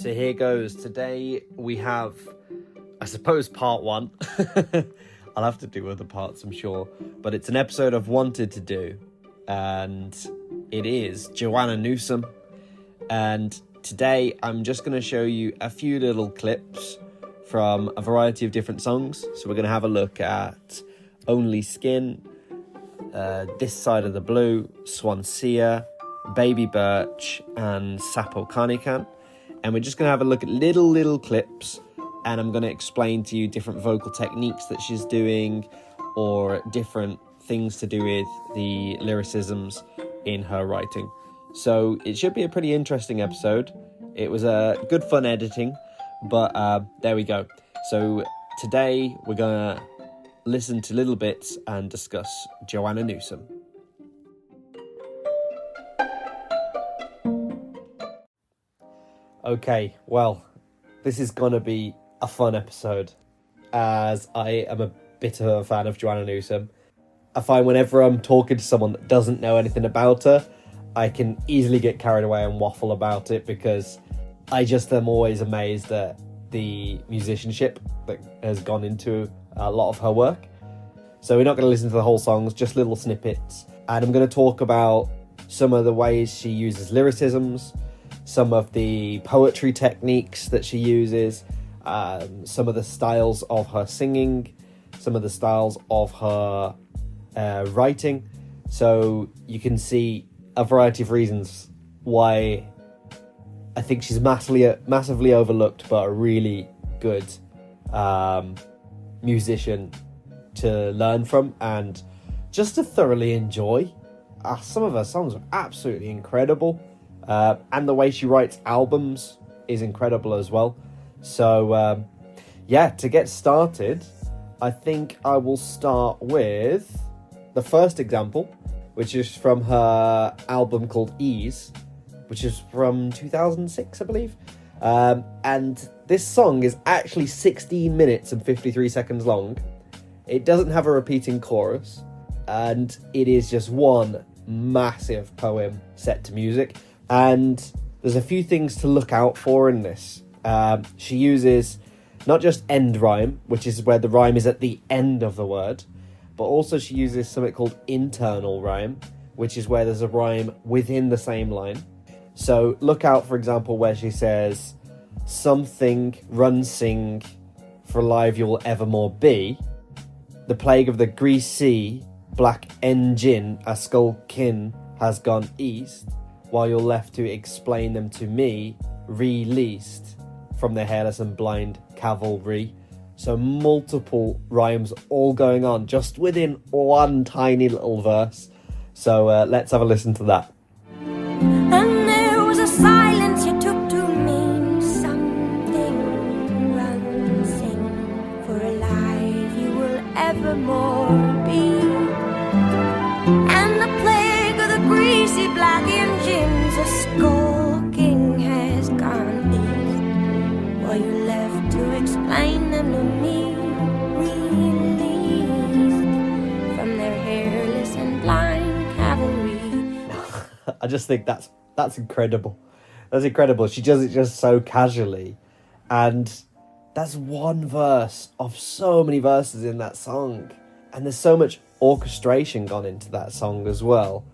So here goes. Today we have, I suppose, part one. I'll have to do other parts, I'm sure. But it's an episode I've wanted to do. And it is Joanna Newsom. And today I'm just going to show you a few little clips from a variety of different songs. So we're going to have a look at Only Skin, This Side of the Blue, Swansea, Baby Birch, and Sapokanikan. And we're just going to have a look at little clips, and I'm going to explain to you different vocal techniques that she's doing, or different things to do with the lyricisms in her writing. So it should be a pretty interesting episode. It was a good fun editing, but there we go. So today we're going to listen to little bits and discuss Joanna Newsom. Okay, well, this is going to be a fun episode, as I am a bit of a fan of Joanna Newsom. I find whenever I'm talking to someone that doesn't know anything about her, I can easily get carried away and waffle about it, because I just am always amazed at the musicianship that has gone into a lot of her work. So we're not going to listen to the whole songs, just little snippets. And I'm going to talk about some of the ways she uses lyricisms, some of the poetry techniques that she uses, some of the styles of her singing, some of the styles of her writing. So you can see a variety of reasons why I think she's massively overlooked, but a really good musician to learn from and just to thoroughly enjoy. Some of her songs are absolutely incredible. And the way she writes albums is incredible as well. So, to get started, I think I will start with the first example, which is from her album called Ease, which is from 2006, I believe. And this song is actually 16 minutes and 53 seconds long. It doesn't have a repeating chorus, and it is just one massive poem set to music. And there's a few things to look out for in this. She uses not just end rhyme, which is where the rhyme is at the end of the word, but also she uses something called internal rhyme, which is where there's a rhyme within the same line. So look out, for example, where she says, something, run, sing, for live you'll evermore be. The plague of the greasy black engine, a skulkin, has gone east, while you're left to explain them to me, released from the hairless and blind cavalry. So multiple rhymes all going on just within one tiny little verse. So let's have a listen to that. And there was a silence you took to mean something. Run, sing, for alive you will evermore be. And the plague of the greasy black engines, a skulking has gone east, while you left to explain them to me, released from their hairless and blind cavalry. I just think that's incredible. That's incredible. She does it just so casually, and that's one verse of so many verses in that song, and there's so much orchestration gone into that song as well.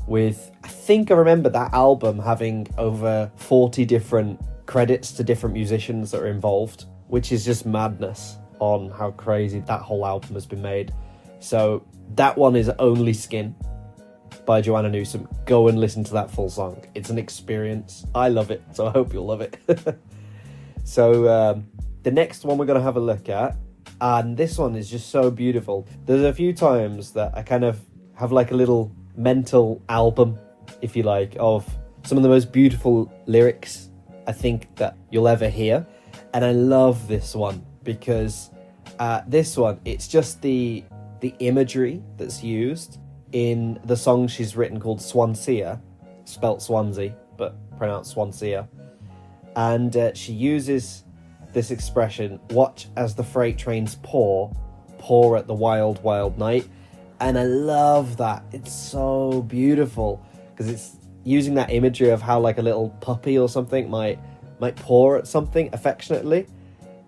With, I think I remember that album having over 40 different credits to different musicians that are involved, which is just madness on how crazy that whole album has been made. So that one is Only Skin by Joanna Newsom. Go and listen to that full song. It's an experience. I love it, so I hope you'll love it. So the next one we're going to have a look at, and this one is just so beautiful. There's a few times that I kind of have like a little mental album, if you like, of some of the most beautiful lyrics I think that you'll ever hear. And I love this one because this one, it's just the imagery that's used in the song she's written called Swansea, spelt Swansea, but pronounced Swansea. And she uses this expression, watch as the freight trains pour at the wild, wild night. And I love that. It's so beautiful because it's using that imagery of how like a little puppy or something might might paw at something affectionately,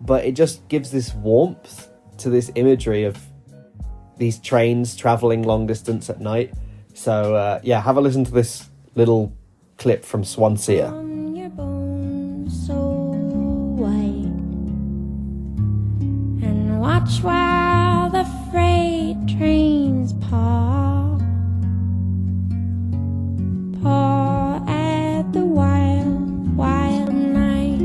but it just gives this warmth to this imagery of these trains travelling long distance at night. So yeah, have a listen to this little clip from Swansea. On your bones so white, and watch while the freight trains paw at the wild, wild night.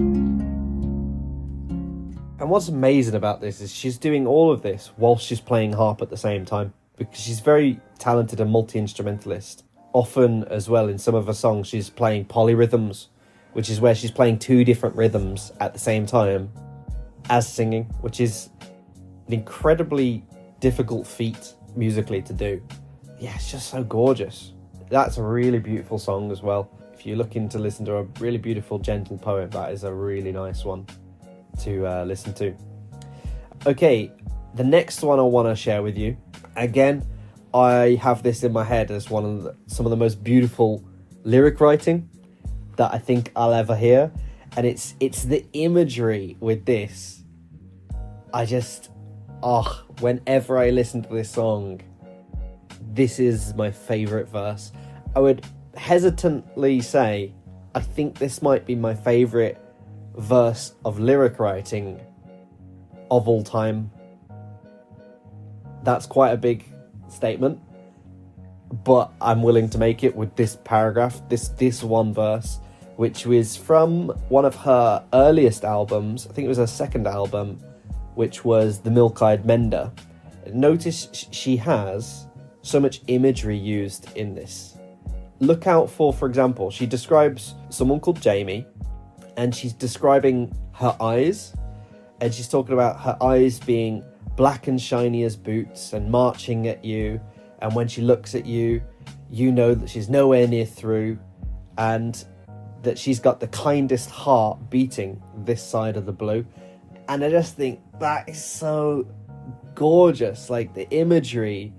And what's amazing about this is she's doing all of this while she's playing harp at the same time, because she's very talented and multi-instrumentalist. Often as well in some of her songs she's playing polyrhythms, which is where she's playing 2 different rhythms at the same time as singing, which is an incredibly difficult feat musically to do. Yeah, it's just so gorgeous. That's a really beautiful song as well. If you're looking to listen to a really beautiful, gentle poem, that is a really nice one to listen to. Okay, the next one I want to share with you. Again, I have this in my head as some of the most beautiful lyric writing that I think I'll ever hear. And it's the imagery with this. Whenever I listen to this song, this is my favourite verse. I would hesitantly say I think this might be my favourite verse of lyric writing of all time. That's quite a big statement, but I'm willing to make it with this paragraph, this one verse, which was from one of her earliest albums. I think it was her second album, which was The Milk-Eyed Mender. Notice she has so much imagery used in this. Look out for example, she describes someone called Jamie, and she's describing her eyes, and she's talking about her eyes being black and shiny as boots and marching at you, and when she looks at you, you know that she's nowhere near through, and that she's got the kindest heart beating this side of the blue. And I just think that is so gorgeous, like the imagery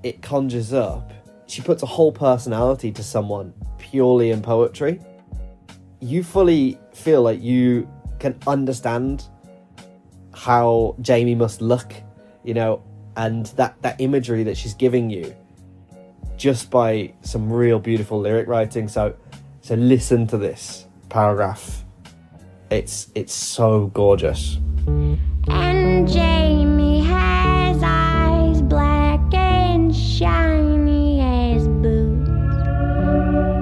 it conjures up. She puts a whole personality to someone purely in poetry. You fully feel like you can understand how Jamie must look, you know, and that imagery that she's giving you just by some real beautiful lyric writing. So listen to this paragraph. It's so gorgeous. And Jamie has eyes black and shiny as boots,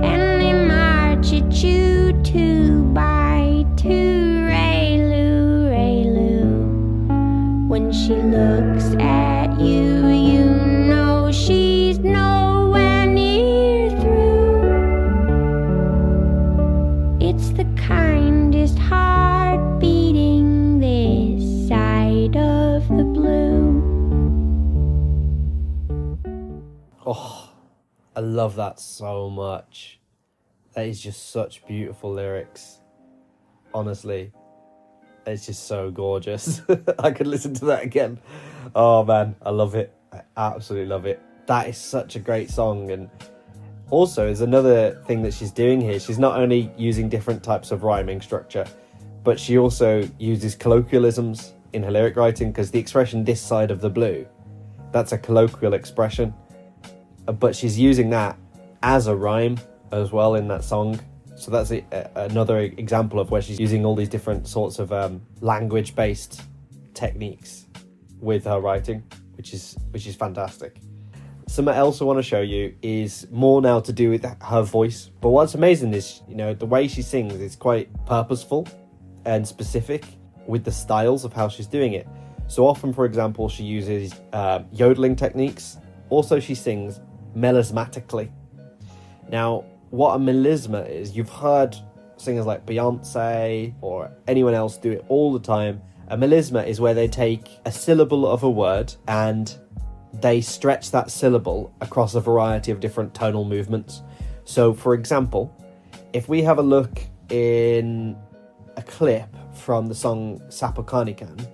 and they march at you 2 by 2, Raylu, Raylu. When she looks at you, you know she's nowhere near through. It's the kindest heart beating this side of the blue. Oh, I love that so much. That is just such beautiful lyrics. Honestly, it's just so gorgeous. I could listen to that again. Oh man, I love it. I absolutely love it. That is such a great song. And also, there's another thing that she's doing here. She's not only using different types of rhyming structure, but she also uses colloquialisms in her lyric writing, because the expression "this side of the blue," that's a colloquial expression, but she's using that as a rhyme as well in that song. So that's another example of where she's using all these different sorts of language-based techniques with her writing, which is fantastic. Something else I want to show you is more now to do with her voice. But what's amazing is, you know, the way she sings is quite purposeful and specific with the styles of how she's doing it. So often, for example, she uses yodeling techniques. Also, she sings melismatically. Now, what a melisma is, you've heard singers like Beyonce or anyone else do it all the time. A melisma is where they take a syllable of a word and they stretch that syllable across a variety of different tonal movements. So, for example, if we have a look in a clip from the song Sapokanikan,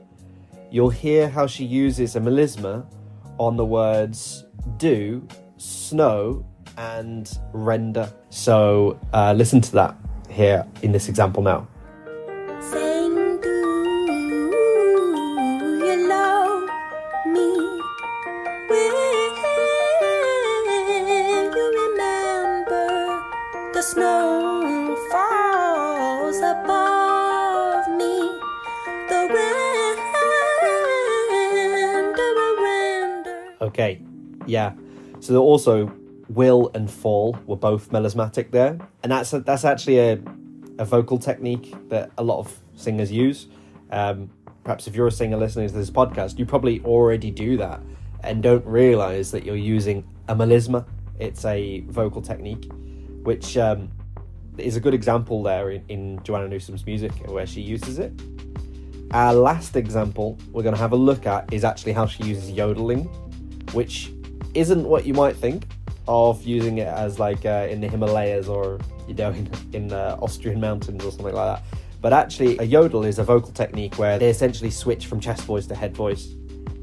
you'll hear how she uses a melisma on the words do, snow, and render. So listen to that here in this example now. The snow falls above me. The render. Okay, yeah. So also, will and fall were both melismatic there, and that's actually a vocal technique that a lot of singers use. Perhaps if you're a singer listening to this podcast, you probably already do that and don't realise that you're using a melisma. It's a vocal technique, which is a good example there in Joanna Newsom's music where she uses it. Our last example we're going to have a look at is actually how she uses yodeling, which isn't what you might think of using it as like in the Himalayas or in Austrian mountains or something like that. But actually, a yodel is a vocal technique where they essentially switch from chest voice to head voice,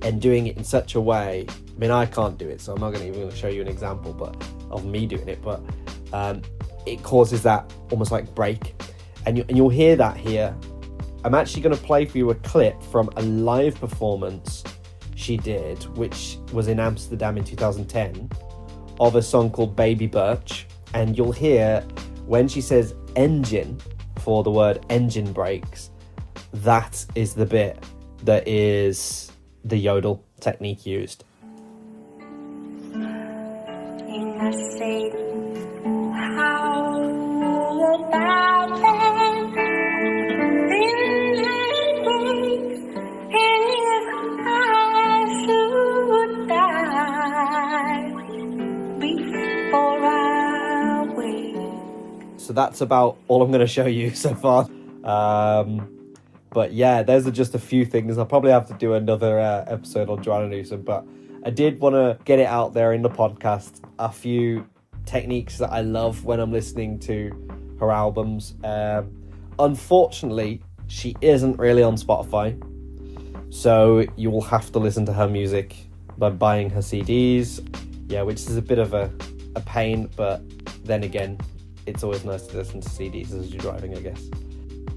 and doing it in such a way. I mean, I can't do it, so I'm not even going to show you an example, but of me doing it. But it causes that almost like break, and you'll hear that here. I'm actually going to play for you a clip from a live performance she did, which was in Amsterdam in 2010, of a song called Baby Birch, and you'll hear when she says engine for the word engine brakes, that is the bit that is the yodel technique used. So that's about all I'm going to show you so far. But yeah, those are just a few things. I'll probably have to do another episode on Joanna Newsom, but I did want to get it out there in the podcast. A few techniques that I love when I'm listening to her albums. Unfortunately, she isn't really on Spotify, so you will have to listen to her music by buying her CDs. Yeah, which is a bit of a pain, but then again, it's always nice to listen to CDs as you're driving, I guess.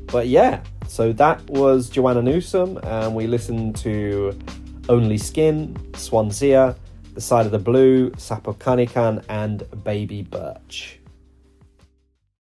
But yeah, so that was Joanna Newsom, and we listened to Only Skin, Swansea, The Side of the Blue, Sapokanikan, and Baby Birch.